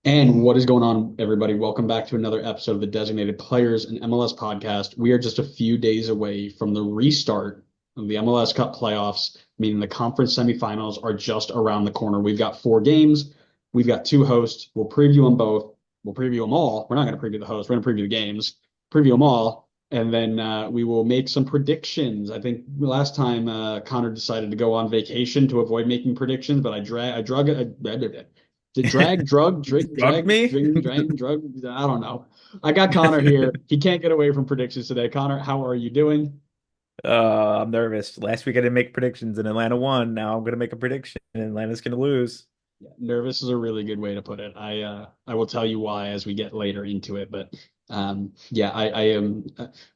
And what is going on, everybody? Welcome back to another episode of the Designated Players and MLS podcast. We are just a few days away from the restart of the MLS Cup Playoffs, meaning the conference semifinals are just around the corner. We've got four games. We've got two hosts. We'll preview them both. We'll preview them all. We're not going to preview the hosts. We're going to preview the games, preview them all, and then we will make some predictions. I think last time Connor decided to go on vacation to avoid making predictions, but I drug it. Did Drugged me? drug? I don't know. I got Connor here. He can't get away from predictions today. Connor, how are you doing? I'm nervous. Last week I didn't make predictions and Atlanta won. Now I'm gonna make a prediction and Atlanta's gonna lose. Yeah, nervous is a really good way to put it. I will tell you why as we get later into it, but yeah, I am.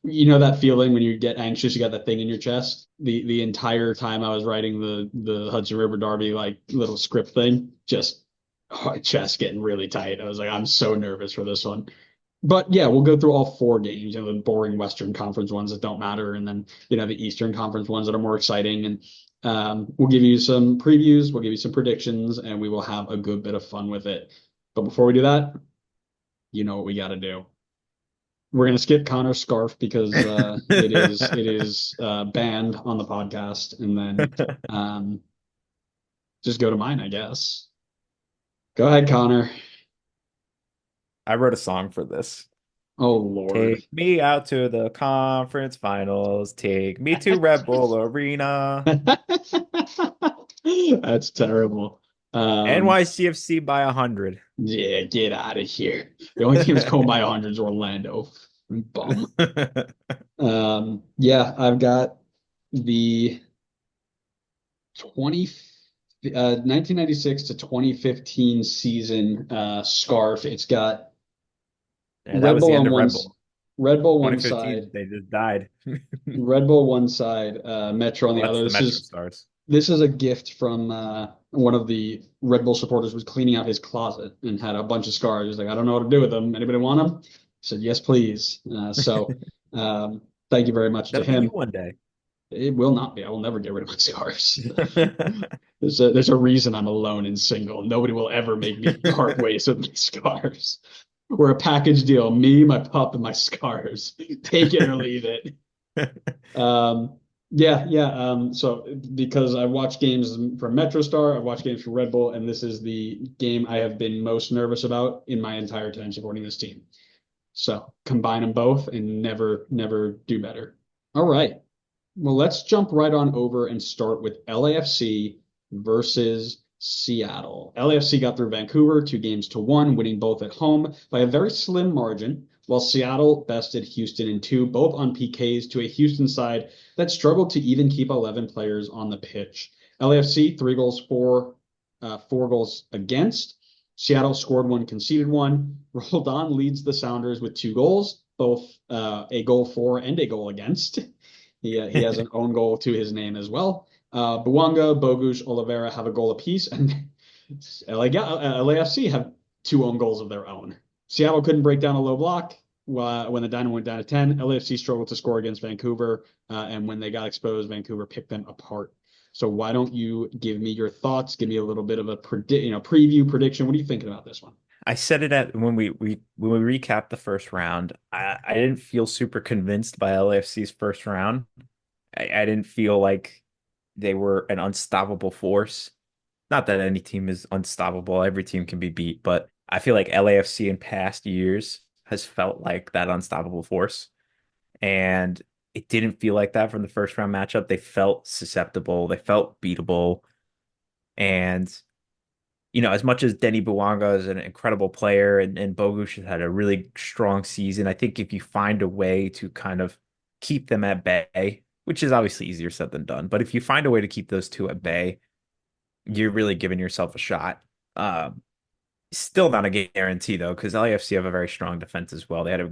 You know that feeling when you get anxious, you got that thing in your chest. The entire time I was writing the Hudson River Derby like little script thing, just chest getting really tight. I was like, I'm so nervous for this one. But yeah, we'll go through all four games, the boring Western Conference ones that don't matter, and then the Eastern Conference ones that are more exciting. And we'll give you some previews, we'll give you some predictions, and we will have a good bit of fun with it. But before we do that, you know what we got to do. We're gonna skip Connor's scarf because it is banned on the podcast, and then um, just go to mine, I guess. Go ahead, Connor. I wrote a song for this. Oh Lord. Take me out to the conference finals. Take me to Red Bull Arena. That's terrible. NYCFC by 100. Yeah, get out of here. The only team that's going by hundreds is Orlando. Bum. Yeah, I've got the 20 1996 to 2015 season scarf. It's got Yeah, that Red was the Bull end on of one Red Bull. Red Bull one 2015, side, they just died. Red Bull one side, Metro on the Well, that's other. the This Metro is Stars. This is a gift from one of the Red Bull supporters was cleaning out his closet and had a bunch of scars. He's like, I don't know what to do with them. Anybody want them? I said, yes, please. Thank you very much to That'll be you him. one day. It will not be. I will never get rid of my scars. There's a reason I'm alone and single. Nobody will ever make me part ways with my scars. We're a package deal. Me, my pup, and my scars. Take it or leave it. Yeah, yeah. So because I watch games from MetroStar, I watch games from Red Bull, and this is the game I have been most nervous about in my entire time supporting this team. So combine them both and never, never do better. All right. Well, let's jump right on over and start with LAFC versus Seattle. LAFC got through Vancouver 2-1, winning both at home by a very slim margin, while Seattle bested Houston in two, both on PKs to a Houston side that struggled to even keep 11 players on the pitch. LAFC 3 goals for, 4 goals against. Seattle scored one, conceded one. Roldan leads the Sounders with 2 goals, both a goal for and a goal against. He has an own goal to his name as well. Buanga, Bogusz, Oliveira have a goal apiece, and LAFC have two own goals of their own. Seattle couldn't break down a low block when the Dynamo went down to 10. LAFC struggled to score against Vancouver, and when they got exposed, Vancouver picked them apart. So why don't you give me your thoughts? Give me a little bit of a preview prediction. What are you thinking about this one? I said it at when we recapped the first round. I didn't feel super convinced by LAFC's first round. I didn't feel like they were an unstoppable force. Not that any team is unstoppable. Every team can be beat, but I feel like LAFC in past years has felt like that unstoppable force. And it didn't feel like that from the first round matchup. They felt susceptible, they felt beatable. And as much as Denny Bouanga is an incredible player and Bogusz has had a really strong season, I think if you find a way to kind of keep them at bay, which is obviously easier said than done, but if you find a way to keep those two at bay, you're really giving yourself a shot. Um, Still not a guarantee though, because LAFC have a very strong defense as well. They had a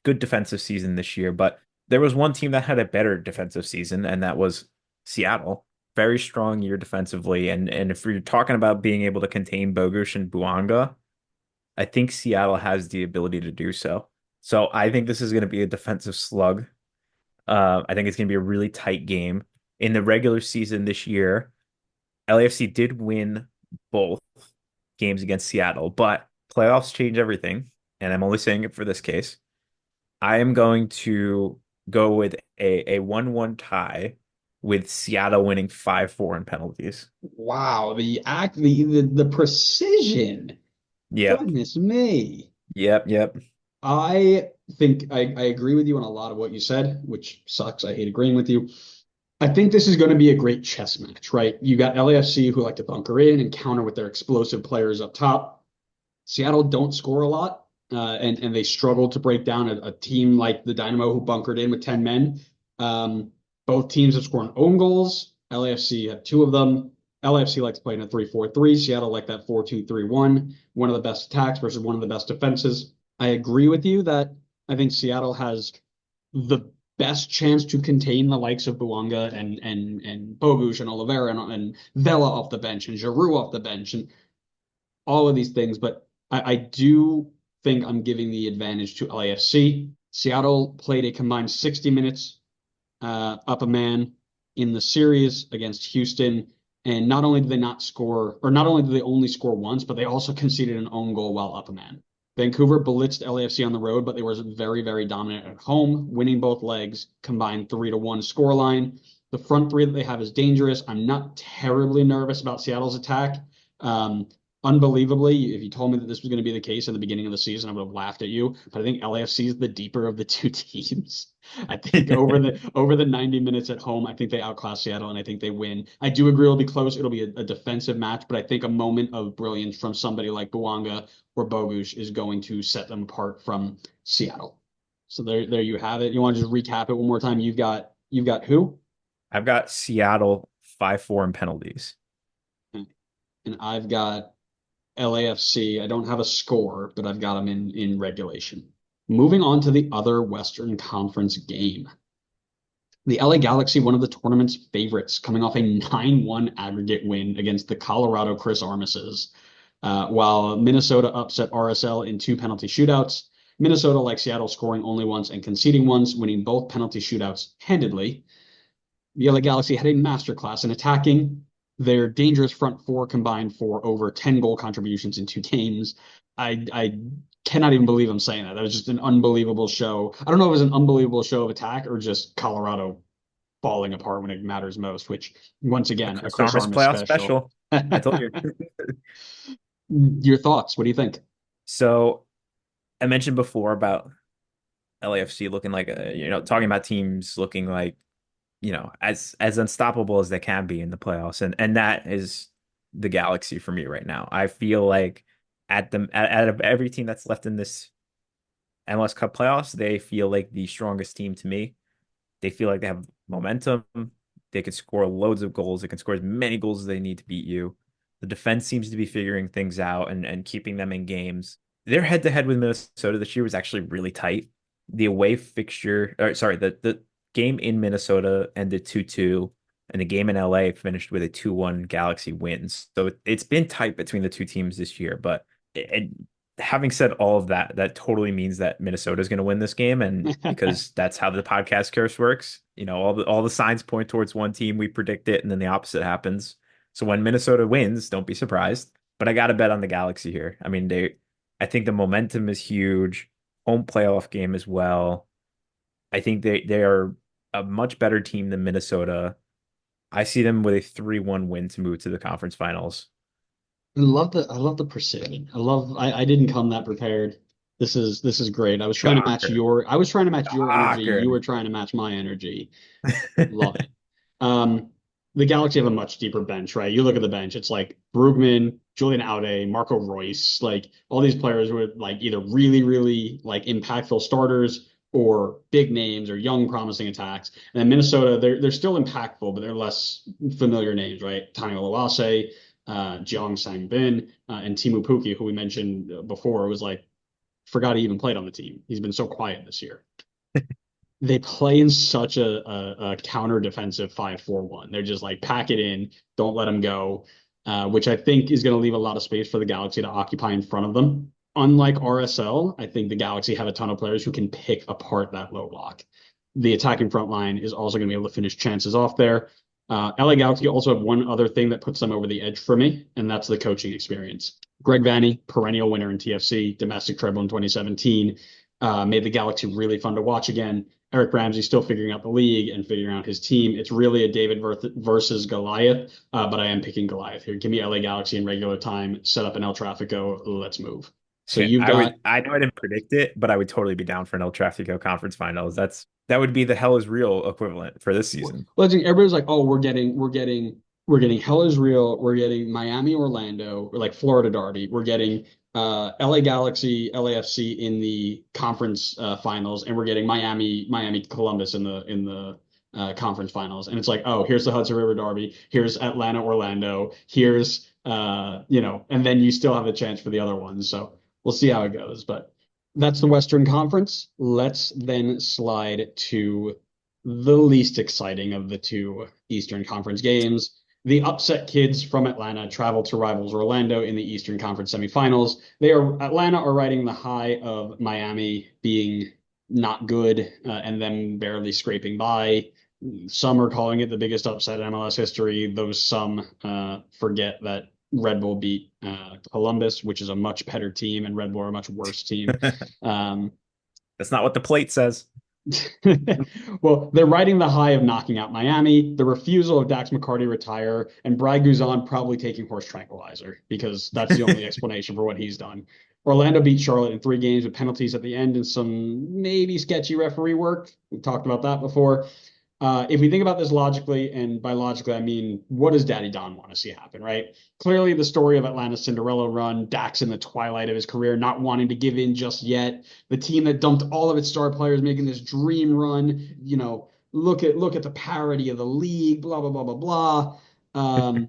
good defensive season this year, but there was one team that had a better defensive season, and that was Seattle. Very strong year defensively, and if you're talking about being able to contain Bogusz and Buanga, I think Seattle has the ability to do so. So I think this is going to be a defensive slug. I think it's going to be a really tight game. In the regular season this year, LAFC did win both games against Seattle, but playoffs change everything, and I'm only saying it for this case, I am going to go with a 1-1 tie with Seattle winning 5-4 in penalties. Wow, the precision. Yep. Goodness me. Yep. I think I agree with you on a lot of what you said, which sucks. I hate agreeing with you. I think this is going to be a great chess match, right? You got LAFC who like to bunker in and counter with their explosive players up top. Seattle don't score a lot, and they struggle to break down a team like the Dynamo who bunkered in with 10 men. Um, both teams have scored own goals. LAFC have two of them. LAFC likes to play in a 3-4-3. Seattle like that 4-2-3-1. One of the best attacks versus one of the best defenses. I agree with you that I think Seattle has the best chance to contain the likes of Buanga and Bogusz and Oliveira and Vela off the bench and Giroud off the bench and all of these things. But I do think I'm giving the advantage to LAFC. Seattle played a combined 60 minutes up a man in the series against Houston. And not only did they not score, or not only did they only score once, but they also conceded an own goal while up a man. Vancouver blitzed LAFC on the road, but they were very, very dominant at home, winning both legs, combined 3-1 scoreline. The front three that they have is dangerous. I'm not terribly nervous about Seattle's attack. Unbelievably, if you told me that this was going to be the case at the beginning of the season, I would have laughed at you. But I think LAFC is the deeper of the two teams. I think over the 90 minutes at home, I think they outclass Seattle and I think they win. I do agree it'll be close. It'll be a defensive match, but I think a moment of brilliance from somebody like Buanga or Bogusz is going to set them apart from Seattle. So there you have it. You want to just recap it one more time? You've got who? I've got Seattle 5-4 in penalties. And I've got LAFC. I don't have a score, but I've got them in regulation. Moving on to the other Western Conference game. The LA Galaxy, one of the tournament's favorites, coming off a 9-1 aggregate win against the Colorado Chris Armises, while Minnesota upset RSL in two penalty shootouts. Minnesota, like Seattle, scoring only once and conceding once, winning both penalty shootouts handedly. The LA Galaxy had a masterclass in attacking. Their dangerous front four combined for over 10 goal contributions in two games. I cannot even believe I'm saying that. That was just an unbelievable show. I don't know if it was an unbelievable show of attack or just Colorado falling apart when it matters most, which once again, a Chris Armis Armas playoff special. special. I told you. Your thoughts? What do you think? So I mentioned before about LAFC looking like talking about teams looking like, as unstoppable as they can be in the playoffs. And that is the Galaxy for me right now. I feel like out of every team that's left in this MLS Cup playoffs, they feel like the strongest team to me. They feel like they have momentum. They can score loads of goals. They can score as many goals as they need to beat you. The defense seems to be figuring things out and keeping them in games. Their head to head with Minnesota this year was actually really tight. The away fixture, or sorry, the game in Minnesota ended 2-2, and the game in LA finished with a 2-1 Galaxy wins. So it's been tight between the two teams this year. But having said all of that, that totally means that Minnesota is going to win this game, and because that's how the podcast curse works. All the signs point towards one team, we predict it, and then the opposite happens. So when Minnesota wins, don't be surprised. But I got to bet on the Galaxy here. I mean, I think the momentum is huge. Home playoff game as well. I think they are a much better team than Minnesota. I see them with a 3-1 win to move to the conference finals. I love the precision. I didn't come that prepared. This is great. Shocker. I was trying to match your energy. Shocker. You were trying to match my energy. Love it. Um, the Galaxy have a much deeper bench, right? You look at the bench, it's like Brugman, Julian Aude, Marco Royce, like all these players were like either really, really like impactful starters or big names or young promising attacks. And then Minnesota, they're still impactful, but they're less familiar names, right? Tani Oluwase, Jeong Sang-bin, and Timu Puki, who we mentioned before, was like, forgot he even played on the team. He's been so quiet this year. They play in such a counter defensive 5-4-1. They're just like pack it in, don't let them go, which I think is going to leave a lot of space for the Galaxy to occupy in front of them. Unlike RSL, I think the Galaxy have a ton of players who can pick apart that low block. The attacking front line is also going to be able to finish chances off there. LA Galaxy also have one other thing that puts them over the edge for me, and that's the coaching experience. Greg Vanney, perennial winner in TFC, domestic treble in 2017, made the Galaxy really fun to watch again. Eric Ramsey still figuring out the league and figuring out his team. It's really a David versus Goliath, but I am picking Goliath here. Give me LA Galaxy in regular time, set up an El Trafico, let's move. So Okay, you've got I know I didn't predict it, but I would totally be down for an El Tráfico conference finals. That would be the hell is real equivalent for this season. everybody's like, oh, we're getting Hell is Real, we're getting Miami Orlando, or like Florida Derby, we're getting LA Galaxy, LAFC in the conference finals, and we're getting Miami Columbus in the conference finals. And it's like, oh, here's the Hudson River Derby, here's Atlanta Orlando, here's and then you still have a chance for the other ones. So we'll see how it goes. But that's the Western Conference. Let's then slide to the least exciting of the two Eastern Conference games. The upset kids from Atlanta travel to rivals Orlando in the Eastern Conference semifinals. Atlanta are riding the high of Miami being not good and then barely scraping by. Some are calling it the biggest upset in MLS history. Those some forget that Red Bull beat Columbus, which is a much better team, and Red Bull are a much worse team. Um, That's not what the plate says. well, they're riding the high of knocking out Miami, the refusal of Dax McCarty retire, and Brad Guzan probably taking horse tranquilizer because that's the only explanation for what he's done. Orlando beat Charlotte in 3 games with penalties at the end and some maybe sketchy referee work. We talked about that before. If we think about this logically, and by logically, I mean, what does Daddy Don want to see happen, right? Clearly, the story of Atlanta's Cinderella run, Dax in the twilight of his career, not wanting to give in just yet, the team that dumped all of its star players, making this dream run, look at the parity of the league, blah, blah, blah, blah, blah.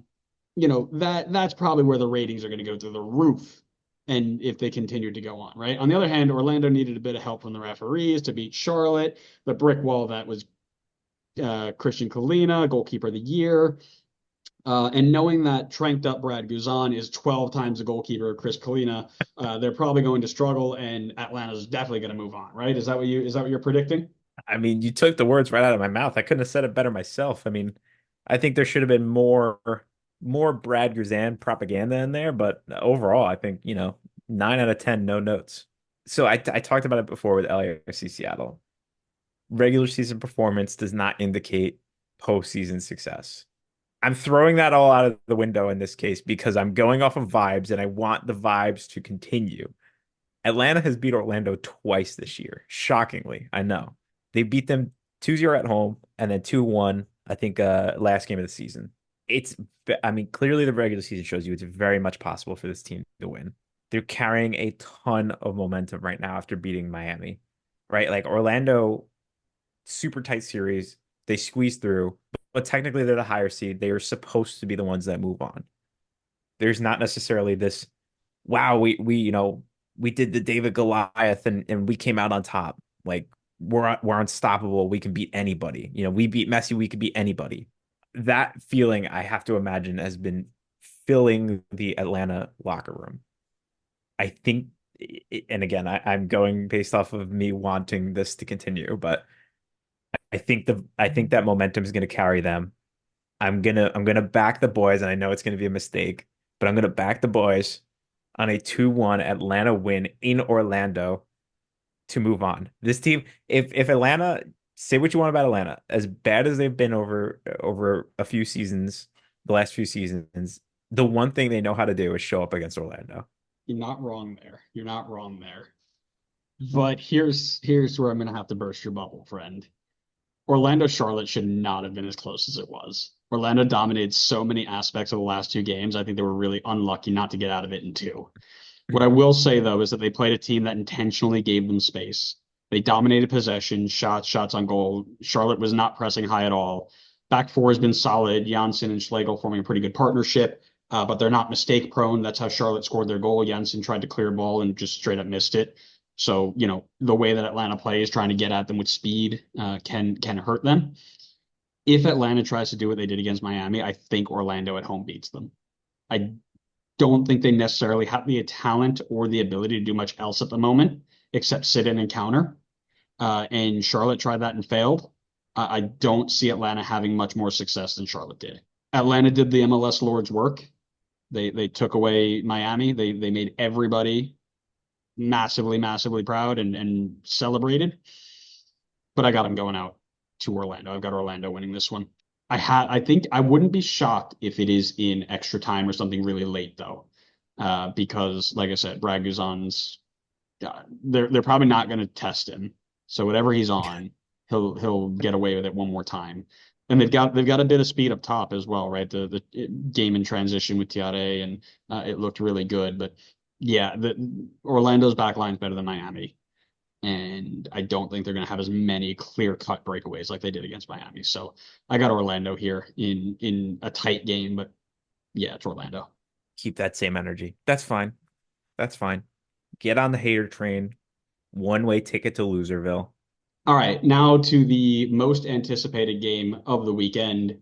That's probably where the ratings are going to go through the roof. And if they continue to go on, right? On the other hand, Orlando needed a bit of help from the referees to beat Charlotte, the brick wall that was Christian Kalina, goalkeeper of the year. And knowing that tranked up Brad Guzan is 12 times the goalkeeper of Chris Kalina, they're probably going to struggle, and Atlanta's definitely going to move on, right? Is that what you're predicting? I mean, you took the words right out of my mouth. I couldn't have said it better myself. I mean, I think there should have been more Brad Guzan propaganda in there, but overall, I think, 9 out of 10, no notes. So I talked about it before with LAFC Seattle. Regular season performance does not indicate postseason success. I'm throwing that all out of the window in this case because I'm going off of vibes and I want the vibes to continue. Atlanta has beat Orlando twice this year. Shockingly, I know. They beat them 2-0 at home and then 2-1, I think, last game of the season. I mean, clearly the regular season shows you it's very much possible for this team to win. They're carrying a ton of momentum right now after beating Miami, right? Like Orlando, super tight series. They squeeze through, but technically they're the higher seed. They are supposed to be the ones that move on. There's not necessarily this, wow, we did the David Goliath and we came out on top. Like we're unstoppable. We can beat anybody. We beat Messi. We could beat anybody. That feeling, I have to imagine, has been filling the Atlanta locker room. I think, and again, I'm going based off of me wanting this to continue, but I think that momentum is going to carry them. I'm gonna back the boys, and I know it's going to be a mistake, but I'm going to back the boys on a 2-1 Atlanta win in Orlando to move on. This team, if Atlanta, say what you want about Atlanta, as bad as they've been over a few seasons, the last few seasons, the one thing they know how to do is show up against Orlando. You're not wrong there. You're not wrong there. But here's where I'm going to have to burst your bubble, friend. Orlando Charlotte should not have been as close as it was. Orlando dominated so many aspects of the last 2 games. I think they were really unlucky not to get out of it in 2. What I will say, though, is that they played a team that intentionally gave them space. They dominated possession, shots on goal. Charlotte was not pressing high at all. Back four has been solid. Janssen and Schlegel forming a pretty good partnership, but they're not mistake prone. That's how Charlotte scored their goal. Janssen tried to clear a ball and just straight up missed it. So, the way that Atlanta plays, trying to get at them with speed, can hurt them. If Atlanta tries to do what they did against Miami, I think Orlando at home beats them. I don't think they necessarily have the talent or the ability to do much else at the moment, except sit in and counter. And Charlotte tried that and failed. I don't see Atlanta having much more success than Charlotte did. Atlanta did the MLS Lord's work. They took away Miami. They made everybody massively, massively proud and celebrated. But I got them going out to Orlando. I've got Orlando winning this one. I think I wouldn't be shocked if it is in extra time or something really late though, because like I said, Raguzan's they're probably not going to test him. So whatever he's on, he'll get away with it one more time. And they've got a bit of speed up top as well, right? The game in transition with Tiare, and it looked really good. But yeah, the Orlando's back line's better than Miami, and I don't think they're going to have as many clear-cut breakaways like they did against Miami. So I got Orlando here in a tight game, but yeah, it's Orlando. Keep that same energy. That's fine. That's fine. Get on the hater train. One-way ticket to Loserville. All right, now to the most anticipated game of the weekend.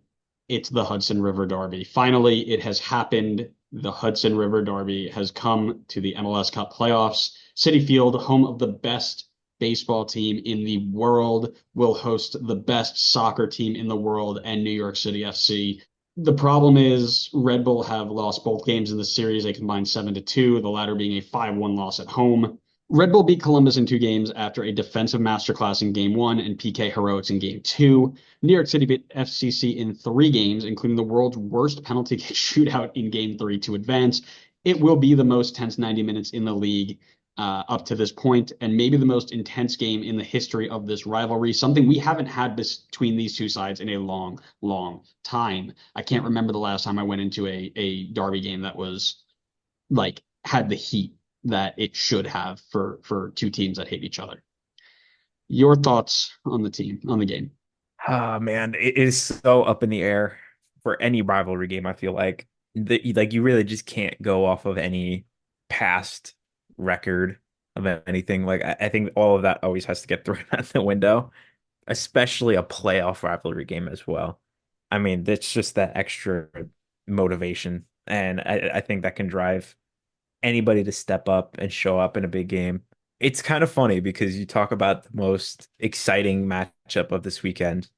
It's the Hudson River Derby. Finally, it has happened. The Hudson River Derby has come to the MLS Cup Playoffs. Citi Field, home of the best baseball team in the world, will host the best soccer team in the world and New York City FC. The problem is Red Bull have lost both games in the series. They combined 7-2, the latter being a 5-1 loss at home. Red Bull beat Columbus in 2 games after a defensive masterclass in game 1 and PK heroics in game 2. New York City beat FCC in 3 games, including the world's worst penalty kick shootout in game 3 to advance. It will be the most tense 90 minutes in the league up to this point, and maybe the most intense game in the history of this rivalry, something we haven't had between these two sides in a long, long time. I can't remember the last time I went into a derby game that was like had the heat that it should have for two teams that hate each other. Your thoughts on the game? Oh man, it is so up in the air for any rivalry game. I feel like you really just can't go off of any past record of anything. Like I think all of that always has to get thrown out the window, especially a playoff rivalry game as well. I mean, it's just that extra motivation, and I think that can drive anybody to step up and show up in a big game. It's kind of funny because you talk about the most exciting matchup of this weekend.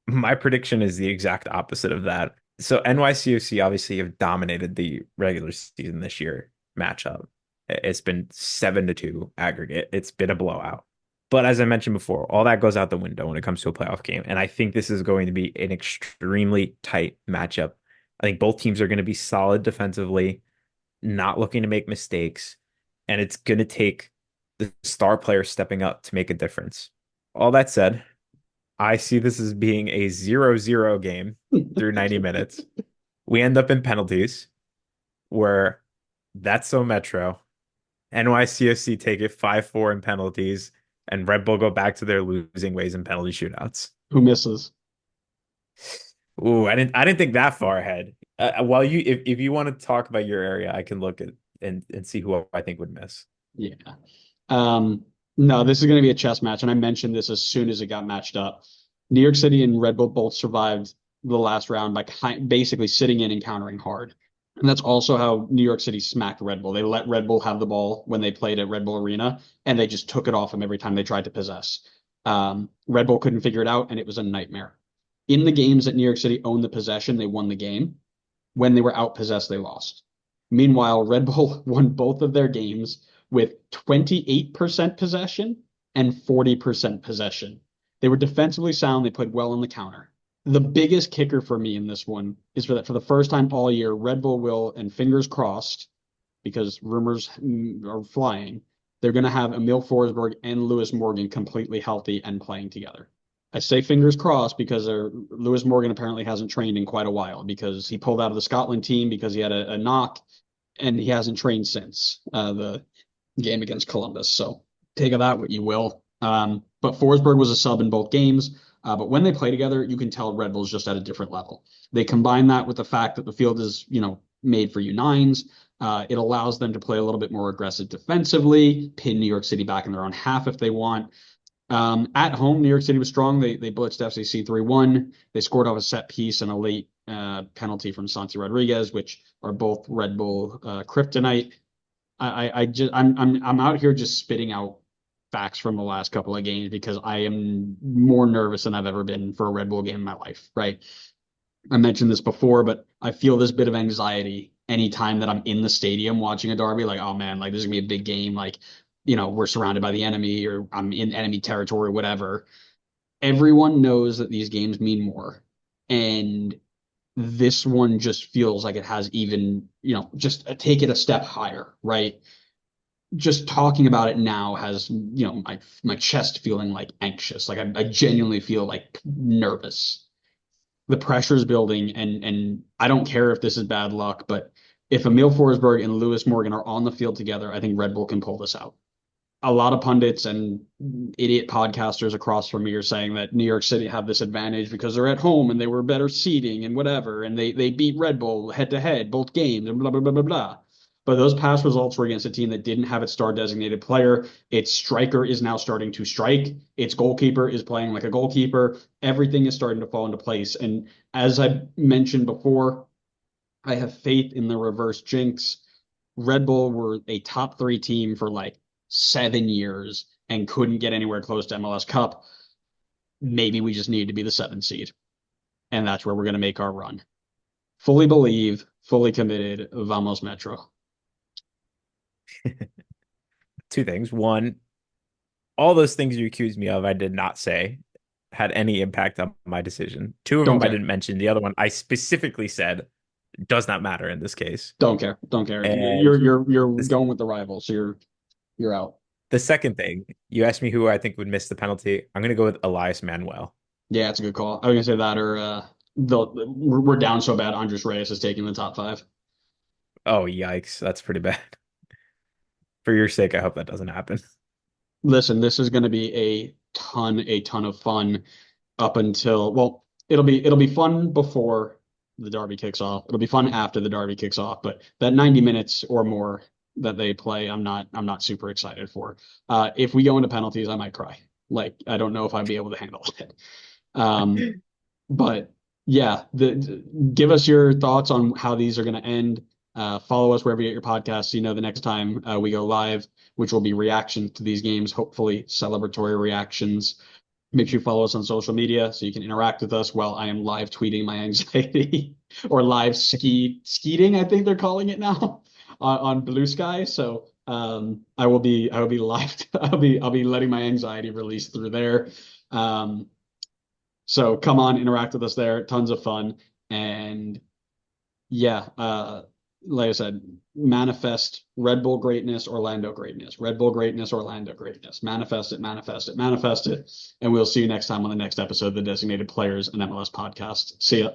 My prediction is the exact opposite of that. So NYCFC obviously have dominated the regular season this year matchup. It's been 7-2 aggregate. It's been a blowout. But as I mentioned before, all that goes out the window when it comes to a playoff game. And I think this is going to be an extremely tight matchup. I think both teams are going to be solid defensively, not looking to make mistakes, and it's going to take the star player stepping up to make a difference. All that said, I see this as being a 0-0 game through 90 minutes. We end up in penalties where that's so Metro. NYCFC take it 5-4 in penalties, and Red Bull go back to their losing ways in penalty shootouts. Who misses? Ooh, I didn't think that far ahead. While if you want to talk about your area, I can look at and see who I think would miss. Yeah. No, this is going to be a chess match, and I mentioned this as soon as it got matched up. New York City and Red Bull both survived the last round by basically sitting in and countering hard. And that's also how New York City smacked Red Bull. They let Red Bull have the ball when they played at Red Bull Arena, and they just took it off them every time they tried to possess. Red Bull couldn't figure it out, and it was a nightmare. In the games that New York City owned the possession, they won the game. When they were outpossessed, they lost. Meanwhile, Red Bull won both of their games with 28% possession and 40% possession. They were defensively sound. They played well on the counter. The biggest kicker for me in this one is for the first time all year, Red Bull will, and fingers crossed, because rumors are flying, they're going to have Emil Forsberg and Lewis Morgan completely healthy and playing together. I say fingers crossed because Lewis Morgan apparently hasn't trained in quite a while because he pulled out of the Scotland team because he had a knock, and he hasn't trained since the game against Columbus. So take of that what you will. But Forsberg was a sub in both games. But when they play together, you can tell Red Bull's just at a different level. They combine that with the fact that the field is, made for U9s. It allows them to play a little bit more aggressive defensively, pin New York City back in their own half if they want. At home, New York City was strong. They blitzed FCC 3-1. They scored off a set piece and a late penalty from Santi Rodriguez, which are both Red Bull kryptonite. I'm out here just spitting out facts from the last couple of games because I am more nervous than I've ever been for a Red Bull game in my life, right? I mentioned this before, but I feel this bit of anxiety anytime that I'm in the stadium watching a derby. Like, oh man, like this is gonna be a big game. Like, we're surrounded by the enemy or I'm in enemy territory, whatever. Everyone knows that these games mean more. And this one just feels like it has even, just take it a step higher, right? Just talking about it now has, my chest feeling like anxious. Like I genuinely feel like nervous. The pressure is building, and I don't care if this is bad luck, but if Emil Forsberg and Lewis Morgan are on the field together, I think Red Bull can pull this out. A lot of pundits and idiot podcasters across from me are saying that New York City have this advantage because they're at home and they were better seating and whatever, and they beat Red Bull head to head both games and blah blah blah blah blah. But those past results were against a team that didn't have its star designated player. Its striker is now starting to strike. Its goalkeeper is playing like a goalkeeper. Everything is starting to fall into place. And as I mentioned before, I have faith in the reverse jinx. Red Bull were a top three team for like 7 years and couldn't get anywhere close to MLS Cup. Maybe we just need to be the 7th seed. And that's where we're going to make our run. Fully believe, fully committed. Vamos Metro. Two things. One, all those things you accused me of, I did not say had any impact on my decision. Two of Don't them I care. didn't mention. The other one I specifically said does not matter in this case. Don't care. Don't care. And You're this, going with the rival, so you're out. the second thing, you asked me who I think would miss the penalty. I'm going to go with Elias Manuel. Yeah, it's a good call. I was gonna say that or we're down so bad. Andres Reyes is taking the top five. Oh, yikes. That's pretty bad. For your sake, I hope that doesn't happen. Listen, this is going to be a ton of fun up until, well, it'll be fun before the derby kicks off. It'll be fun after the derby kicks off, but that 90 minutes or more that they play, I'm not super excited for. If we go into penalties, I might cry. Like I don't know if I'd be able to handle it. Um, but yeah, give us your thoughts on how these are going to end. Follow us wherever you get your podcasts. The next time we go live, which will be reactions to these games, hopefully celebratory reactions. Make sure you follow us on social media so you can interact with us while I am live tweeting my anxiety or live skeeting, I think they're calling it now on Blue Sky. So I will be live. I'll be letting my anxiety release through there. So come on, interact with us there. Tons of fun. And yeah, like I said, manifest Red Bull greatness, Orlando greatness, Red Bull greatness, Orlando greatness. Manifest it, manifest it, manifest it. And we'll see you next time on the next episode of the Designated Players and MLS podcast. See ya.